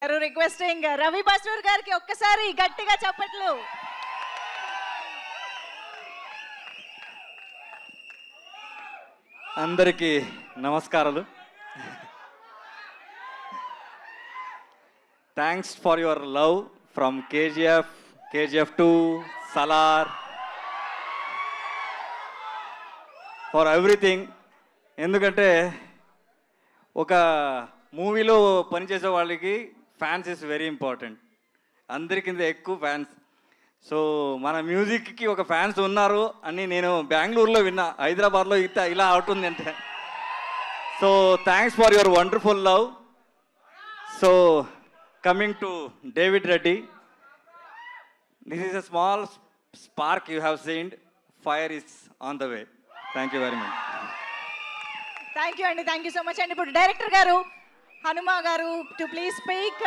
గారు రిక్వెస్టింగ్ రవి బస్వర్ గారికి ఒక్కసారి గట్టిగా చప్పట్లు. అందరికీ నమస్కారాలు. Thanks for your love from KGF 2, Salaar, for everything. ఎందుకంటే ఒక మూవీలో పనిచేసే వాళ్ళకి ఫ్యాన్స్ ఇస్ వెరీ ఇంపార్టెంట్. అందరికింత ఎక్కువ ఫ్యాన్స్. సో మన మ్యూజిక్కి ఒక ఫ్యాన్స్ ఉన్నారు అని నేను బెంగళూరులో విన్నా, హైదరాబాద్లో ఇలా అవుతుంది అంటే. So thanks for your wonderful love. So coming to David Reddy, this is a small spark you have seen, fire is on the way. Thank you very much. Thank you అండి, థ్యాంక్ యూ సో మచ్ అండి. ఇప్పుడు director గారు హనుమా గారు to please speak.